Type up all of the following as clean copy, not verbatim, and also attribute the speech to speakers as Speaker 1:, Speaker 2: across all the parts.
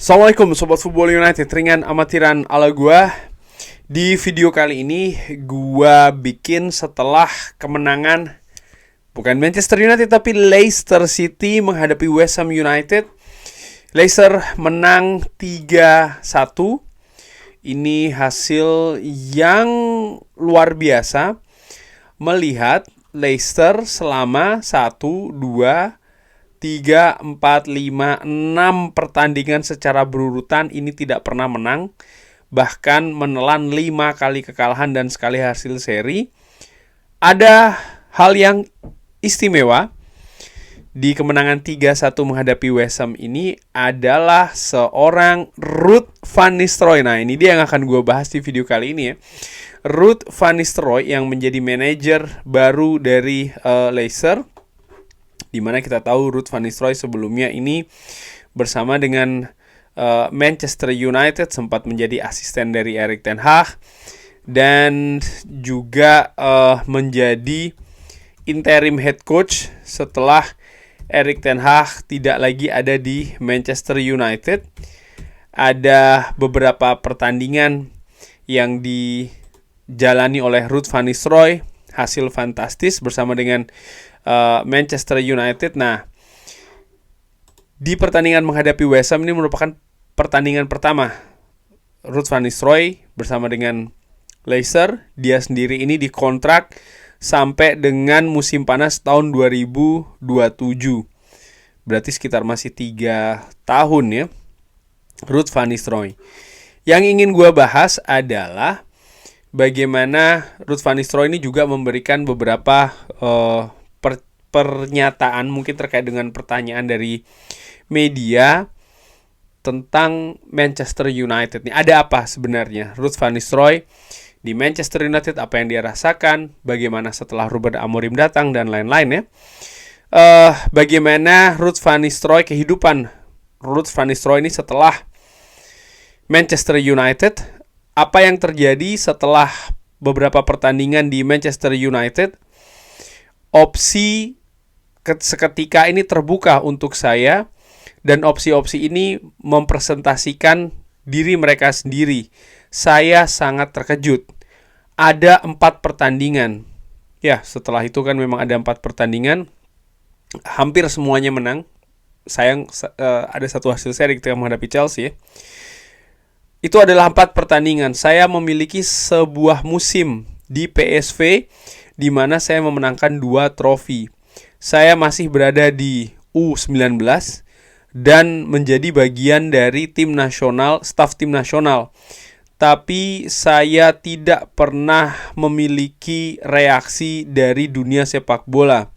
Speaker 1: Assalamualaikum Sobat Football United, ringan amatiran ala gua. Di video kali ini gua bikin setelah kemenangan bukan Manchester United tapi Leicester City menghadapi West Ham United. Leicester menang 3-1. Ini hasil yang luar biasa melihat Leicester selama 1, 2, 3, 4, 5, 6 pertandingan secara berurutan ini tidak pernah menang. Bahkan menelan 5 kali kekalahan dan sekali hasil seri. Ada hal yang istimewa di kemenangan 3-1 menghadapi West Ham ini adalah seorang Ruud van Nistelrooy. Nah, ini dia yang akan gue bahas di video kali ini ya. Ruud van Nistelrooy yang menjadi manajer baru dari Leicester, di mana kita tahu Ruud van Nistelrooy sebelumnya ini bersama dengan Manchester United sempat menjadi asisten dari Erik ten Hag dan juga menjadi interim head coach setelah Erik ten Hag tidak lagi ada di Manchester United. Ada beberapa pertandingan yang dijalani oleh Ruud van Nistelrooy, hasil fantastis bersama dengan Manchester United. Nah, di pertandingan menghadapi West Ham ini merupakan pertandingan pertama Ruud van Nistelrooy bersama dengan Leicester. Dia sendiri ini dikontrak sampai dengan musim panas tahun 2027. Berarti sekitar masih 3 tahun ya Ruud van Nistelrooy. Yang ingin gue bahas adalah bagaimana Ruud van Nistelrooy ini juga memberikan beberapa pernyataan mungkin terkait dengan pertanyaan dari media tentang Manchester United. Nih, ada apa sebenarnya Ruud van Nistelrooy di Manchester United, apa yang dia rasakan, bagaimana setelah Ruben Amorim datang dan lain-lain ya. Bagaimana Ruud van Nistelrooy, kehidupan Ruud van Nistelrooy ini setelah Manchester United, apa yang terjadi setelah beberapa pertandingan di Manchester United. Opsi seketika ini terbuka untuk saya, dan opsi-opsi ini mempresentasikan diri mereka sendiri. Saya sangat terkejut. Ada 4 pertandingan. Ya, setelah itu kan memang ada 4 pertandingan. Hampir semuanya menang. Sayang ada satu hasil seri ketika menghadapi Chelsea ya. Itu adalah 4 pertandingan. Saya memiliki sebuah musim di PSV di mana saya memenangkan 2 trofi. Saya masih berada di U19 dan menjadi bagian dari tim nasional, staf tim nasional. Tapi saya tidak pernah memiliki reaksi dari dunia sepak bola.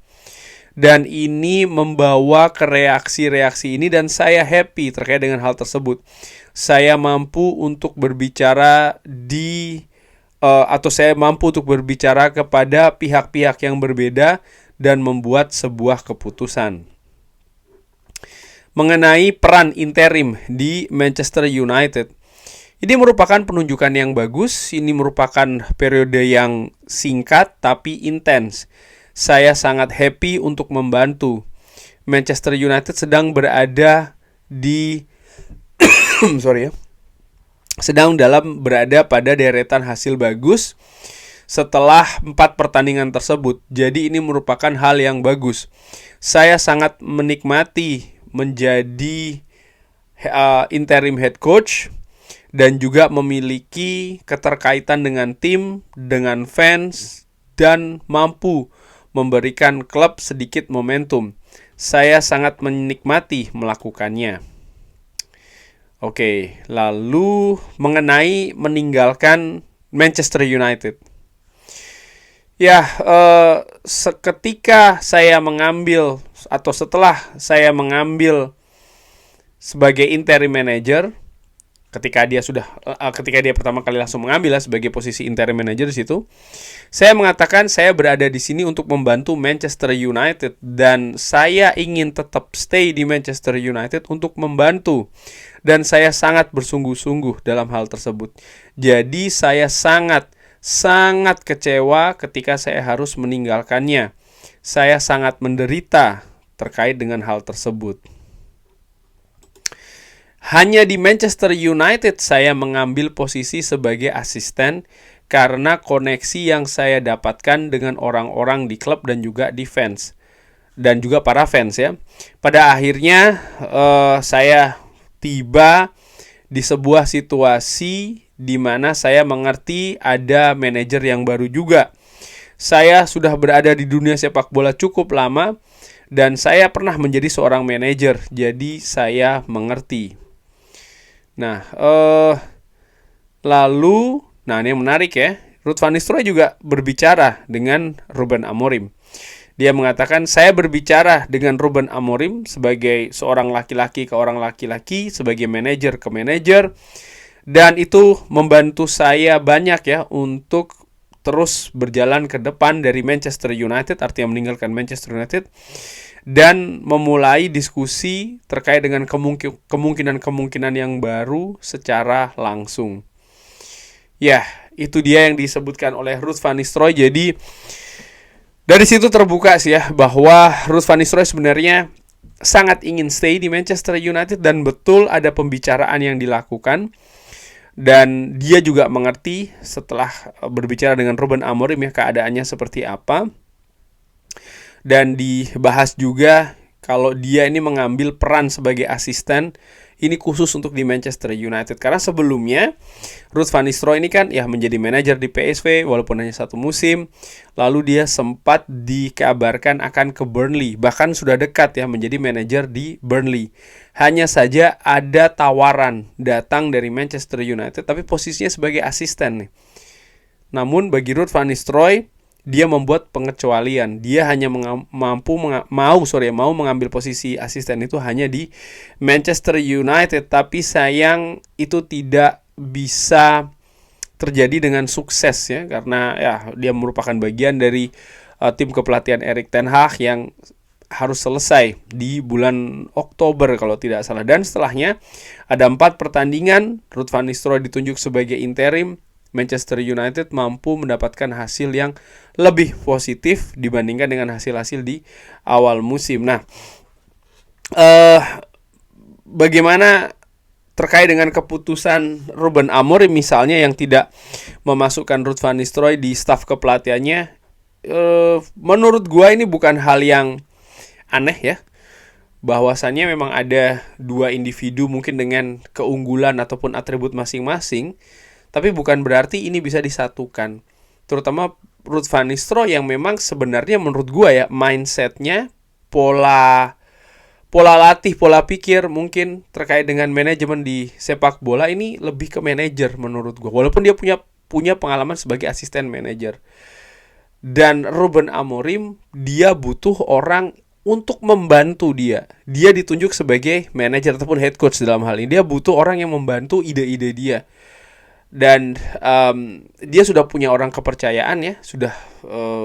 Speaker 1: Dan ini membawa ke reaksi-reaksi ini, dan saya happy terkait dengan hal tersebut. Saya mampu untuk berbicara saya mampu untuk berbicara kepada pihak-pihak yang berbeda dan membuat sebuah keputusan mengenai peran interim di Manchester United. Ini merupakan penunjukan yang bagus. Ini merupakan periode yang singkat tapi intens. Saya sangat happy untuk membantu. Manchester United sedang berada di berada pada deretan hasil bagus setelah 4 pertandingan tersebut. Jadi ini merupakan hal yang bagus. Saya sangat menikmati menjadi interim head coach dan juga memiliki keterkaitan dengan tim, dengan fans, dan mampu memberikan klub sedikit momentum. Saya sangat menikmati melakukannya. Oke, lalu mengenai meninggalkan Manchester United. Ya, setelah saya mengambil sebagai interim manager, ketika dia pertama kali langsung mengambil sebagai posisi interim manager di situ, saya mengatakan saya berada di sini untuk membantu Manchester United dan saya ingin tetap stay di Manchester United untuk membantu, dan saya sangat bersungguh-sungguh dalam hal tersebut. Jadi saya sangat kecewa ketika saya harus meninggalkannya. Saya sangat menderita terkait dengan hal tersebut. Hanya di Manchester United saya mengambil posisi sebagai asisten karena koneksi yang saya dapatkan dengan orang-orang di klub dan juga di fans. Dan juga para fans ya. Pada akhirnya saya tiba di sebuah situasi di mana saya mengerti ada manajer yang baru juga. Saya sudah berada di dunia sepak bola cukup lama dan saya pernah menjadi seorang manajer, jadi saya mengerti. Nah, lalu, nah ini yang menarik ya, Ruud van Nistelrooy juga berbicara dengan Ruben Amorim. Dia mengatakan, saya berbicara dengan Ruben Amorim sebagai seorang laki-laki ke orang laki-laki, sebagai manajer ke manajer, dan itu membantu saya banyak ya untuk terus berjalan ke depan dari Manchester United, artinya meninggalkan Manchester United, dan memulai diskusi terkait dengan kemungkinan-kemungkinan yang baru secara langsung. Ya, itu dia yang disebutkan oleh Ruud van Nistelrooy. Jadi dari situ terbuka sih ya bahwa Ruud van Nistelrooy sebenarnya sangat ingin stay di Manchester United dan betul ada pembicaraan yang dilakukan. Dan dia juga mengerti setelah berbicara dengan Ruben Amorim ya keadaannya seperti apa. Dan dibahas juga kalau dia ini mengambil peran sebagai asisten ini khusus untuk di Manchester United. Karena sebelumnya Ruud van Nistelrooy ini kan ya menjadi manajer di PSV walaupun hanya 1 musim. Lalu dia sempat dikabarkan akan ke Burnley. Bahkan sudah dekat ya menjadi manajer di Burnley. Hanya saja ada tawaran datang dari Manchester United tapi posisinya sebagai asisten nih. Namun bagi Ruud van Nistelrooy dia membuat pengecualian. Dia hanya mau mengambil posisi asisten itu hanya di Manchester United. Tapi sayang itu tidak bisa terjadi dengan sukses ya. Karena ya dia merupakan bagian dari tim kepelatihan Erik ten Hag yang harus selesai di bulan Oktober kalau tidak salah. Dan setelahnya ada 4 pertandingan. Ruud van Nistelrooy ditunjuk sebagai interim. Manchester United mampu mendapatkan hasil yang lebih positif dibandingkan dengan hasil-hasil di awal musim. Nah, bagaimana terkait dengan keputusan Ruben Amorim misalnya yang tidak memasukkan Ruud van Nistelrooy di staf kepelatihannya? Menurut gua ini bukan hal yang aneh ya. Bahwasannya memang ada 2 individu mungkin dengan keunggulan ataupun atribut masing-masing. Tapi bukan berarti ini bisa disatukan. Terutama Ruud van Nistelrooy yang memang sebenarnya menurut gue ya mindsetnya, pola latih, pola pikir mungkin terkait dengan manajemen di sepak bola ini lebih ke manajer menurut gue. Walaupun dia punya pengalaman sebagai asisten manajer. Dan Ruben Amorim dia butuh orang untuk membantu dia. Dia ditunjuk sebagai manajer ataupun head coach dalam hal ini. Dia butuh orang yang membantu ide-ide dia. Dan dia sudah punya orang kepercayaan ya, sudah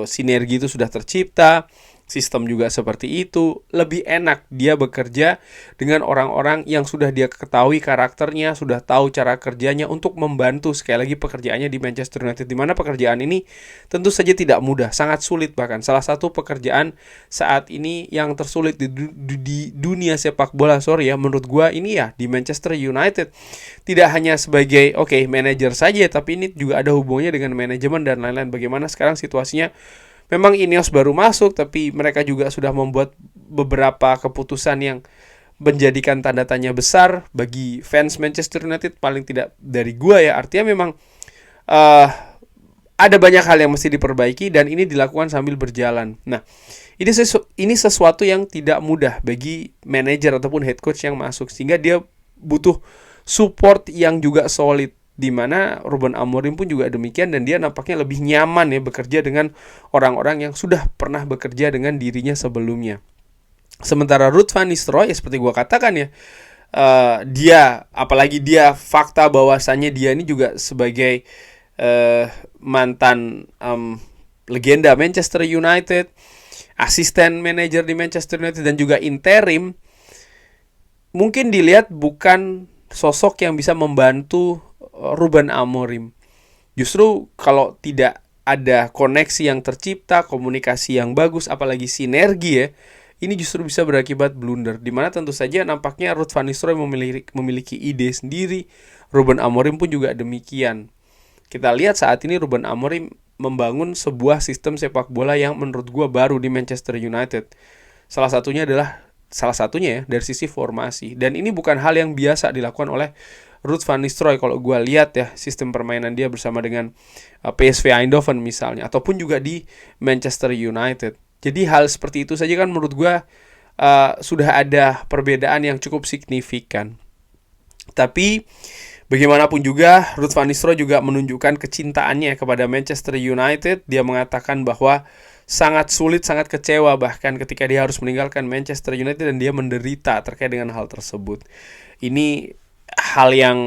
Speaker 1: sinergi itu sudah tercipta, sistem juga seperti itu. Lebih enak dia bekerja dengan orang-orang yang sudah dia ketahui karakternya, sudah tahu cara kerjanya untuk membantu sekali lagi pekerjaannya di Manchester United, di mana pekerjaan ini tentu saja tidak mudah, sangat sulit. Bahkan salah satu pekerjaan saat ini yang tersulit di dunia sepak bola menurut gua ini ya di Manchester United. Tidak hanya sebagai manajer saja, tapi ini juga ada hubungannya dengan manajemen dan lain-lain. Bagaimana sekarang situasinya? Memang Ineos baru masuk, tapi mereka juga sudah membuat beberapa keputusan yang menjadikan tanda tanya besar bagi fans Manchester United, paling tidak dari gua ya. Artinya memang ada banyak hal yang mesti diperbaiki dan ini dilakukan sambil berjalan. Nah, ini sesuatu yang tidak mudah bagi manajer ataupun head coach yang masuk, sehingga dia butuh support yang juga solid. Di mana Ruben Amorim pun juga demikian, dan dia nampaknya lebih nyaman ya bekerja dengan orang-orang yang sudah pernah bekerja dengan dirinya sebelumnya. Sementara Ruud van Nistelrooy seperti gua katakan ya, dia apalagi dia fakta bahwasannya dia ini juga sebagai mantan legenda Manchester United, asisten manajer di Manchester United dan juga interim, mungkin dilihat bukan sosok yang bisa membantu Ruben Amorim. Justru kalau tidak ada koneksi yang tercipta, komunikasi yang bagus, apalagi sinergi ya, ini justru bisa berakibat blunder, di mana tentu saja nampaknya Ruud van Nistelrooy memiliki ide sendiri. Ruben Amorim pun juga demikian. Kita lihat saat ini Ruben Amorim membangun sebuah sistem sepak bola yang menurut gue baru di Manchester United. Salah satunya ya dari sisi formasi. Dan ini bukan hal yang biasa dilakukan oleh Ruud van Nistelrooy. Kalau gue lihat ya sistem permainan dia bersama dengan PSV Eindhoven misalnya, ataupun juga di Manchester United. Jadi hal seperti itu saja kan menurut gue sudah ada perbedaan yang cukup signifikan. Tapi bagaimanapun juga, Ruud van Nistelrooy juga menunjukkan kecintaannya kepada Manchester United. Dia mengatakan bahwa sangat sulit, sangat kecewa bahkan ketika dia harus meninggalkan Manchester United, dan dia menderita terkait dengan hal tersebut. Ini hal yang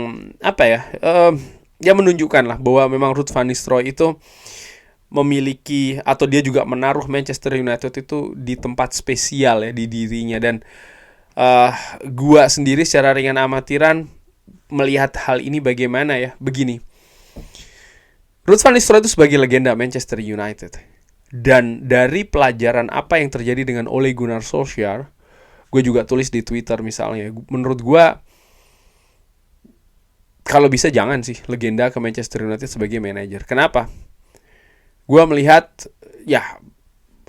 Speaker 1: dia menunjukkan lah bahwa memang Ruud van Nistelrooy itu memiliki, atau dia juga menaruh Manchester United itu di tempat spesial ya di dirinya. Dan gua sendiri secara ringan amatiran melihat hal ini bagaimana ya, begini. Ruud van Nistelrooy itu sebagai legenda Manchester United. Dan dari pelajaran apa yang terjadi dengan Ole Gunnar Solskjaer, gue juga tulis di Twitter misalnya, menurut gue kalau bisa jangan sih legenda ke Manchester United sebagai manajer. Kenapa? Gue melihat ya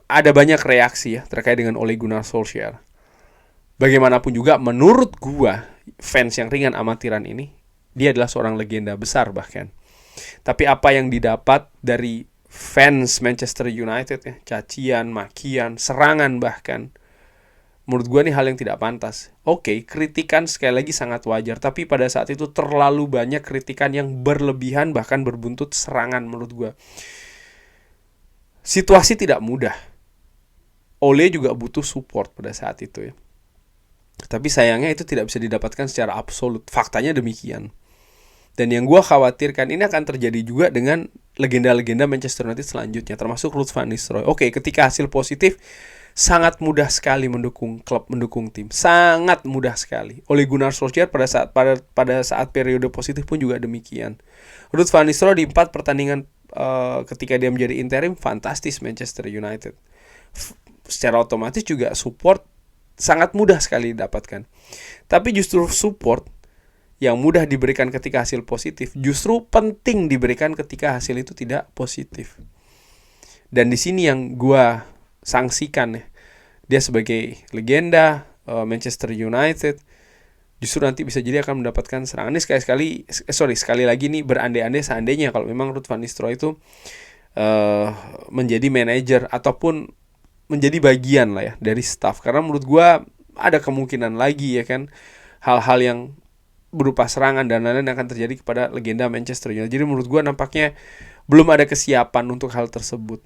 Speaker 1: ada banyak reaksi ya terkait dengan Ole Gunnar Solskjaer. Bagaimanapun juga menurut gue, fans yang ringan amatiran ini, dia adalah seorang legenda besar bahkan. Tapi apa yang didapat dari fans Manchester United ya, cacian, makian, serangan bahkan, menurut gue ini hal yang tidak pantas. Oke, kritikan sekali lagi sangat wajar, tapi pada saat itu terlalu banyak kritikan yang berlebihan bahkan berbuntut serangan menurut gue. Situasi tidak mudah. Ole juga butuh support pada saat itu ya. Tapi sayangnya itu tidak bisa didapatkan secara absolut. Faktanya demikian. Dan yang gue khawatirkan ini akan terjadi juga dengan legenda-legenda Manchester United selanjutnya, termasuk Ruud van Nistelrooy. Oke, ketika hasil positif, sangat mudah sekali mendukung klub, mendukung tim. Sangat mudah sekali. Ole Gunnar Solskjaer pada saat periode positif pun juga demikian. Ruud van Nistelrooy di 4 pertandingan ketika dia menjadi interim, fantastis Manchester United. Secara otomatis juga support sangat mudah sekali didapatkan. Tapi justru support yang mudah diberikan ketika hasil positif justru penting diberikan ketika hasil itu tidak positif. Dan di sini yang gue sanksikan ya, dia sebagai legenda Manchester United justru nanti bisa jadi akan mendapatkan serangan. Ini sekali lagi nih berandai-andai seandainya kalau memang Ruud van Nistelrooy itu menjadi manajer ataupun menjadi bagian lah ya dari staff. Karena menurut gue ada kemungkinan lagi ya kan, hal-hal yang berupa serangan dan lain-lain akan terjadi kepada legenda Manchester United. Jadi menurut gue nampaknya belum ada kesiapan untuk hal tersebut.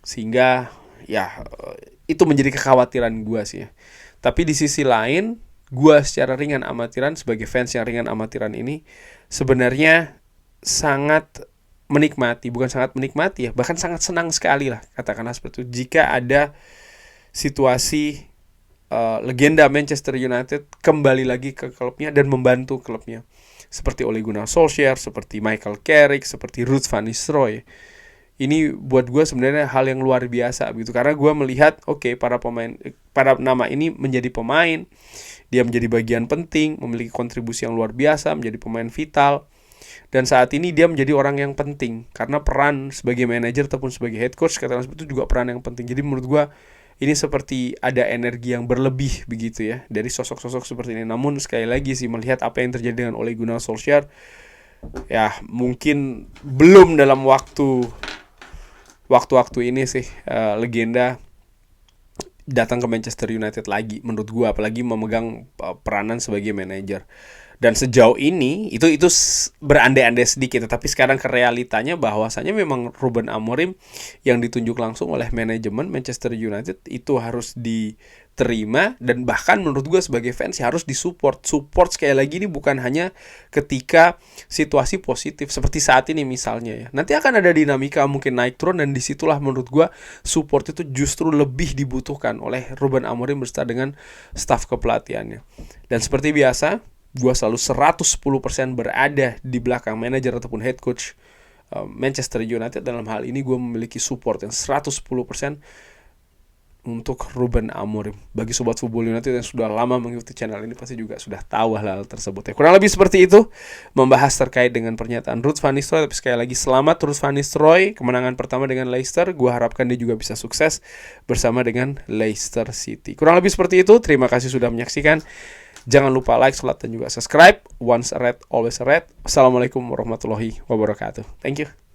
Speaker 1: Sehingga ya itu menjadi kekhawatiran gue sih ya. Tapi di sisi lain, gue secara ringan amatiran, sebagai fans yang ringan amatiran ini, sebenarnya sangat menikmati, bukan sangat menikmati ya, bahkan sangat senang sekali lah katakanlah seperti itu, jika ada situasi legenda Manchester United kembali lagi ke klubnya dan membantu klubnya, seperti Ole Gunnar Solskjaer, seperti Michael Carrick, seperti Ruud van Nistelrooy. Ini buat gue sebenarnya hal yang luar biasa begitu, karena gue melihat para nama ini menjadi pemain, dia menjadi bagian penting, memiliki kontribusi yang luar biasa, menjadi pemain vital, dan saat ini dia menjadi orang yang penting karena peran sebagai manajer ataupun sebagai head coach katakanlah itu juga peran yang penting. Jadi menurut gue ini seperti ada energi yang berlebih begitu ya dari sosok-sosok seperti ini. Namun sekali lagi sih, melihat apa yang terjadi dengan Ole Gunnar Solskjaer, ya mungkin belum dalam waktu-waktu ini sih legenda datang ke Manchester United lagi menurut gue, apalagi memegang peranan sebagai manajer. Dan sejauh ini itu berandai-andai sedikit, tapi sekarang ke realitanya bahwasanya memang Ruben Amorim yang ditunjuk langsung oleh manajemen Manchester United itu harus diterima, dan bahkan menurut gue sebagai fans harus disupport. Support sekali lagi ini bukan hanya ketika situasi positif seperti saat ini misalnya ya. Nanti akan ada dinamika mungkin naik turun, dan disitulah menurut gue support itu justru lebih dibutuhkan oleh Ruben Amorim beserta dengan staf kepelatihannya. Dan seperti biasa, gue selalu 110% berada di belakang manajer ataupun head coach Manchester United. Dalam hal ini gue memiliki support yang 110% untuk Ruben Amorim. Bagi Sobat Football United yang sudah lama mengikuti channel ini pasti juga sudah tahu hal tersebut ya. Kurang lebih seperti itu membahas terkait dengan pernyataan Ruud van Nistelrooy. Tapi sekali lagi selamat Ruud van Nistelrooy, kemenangan pertama dengan Leicester. Gua harapkan dia juga bisa sukses bersama dengan Leicester City. Kurang lebih seperti itu. Terima kasih sudah menyaksikan. Jangan lupa like, dan juga subscribe. Once a red, always a red. Assalamualaikum warahmatullahi wabarakatuh. Thank you.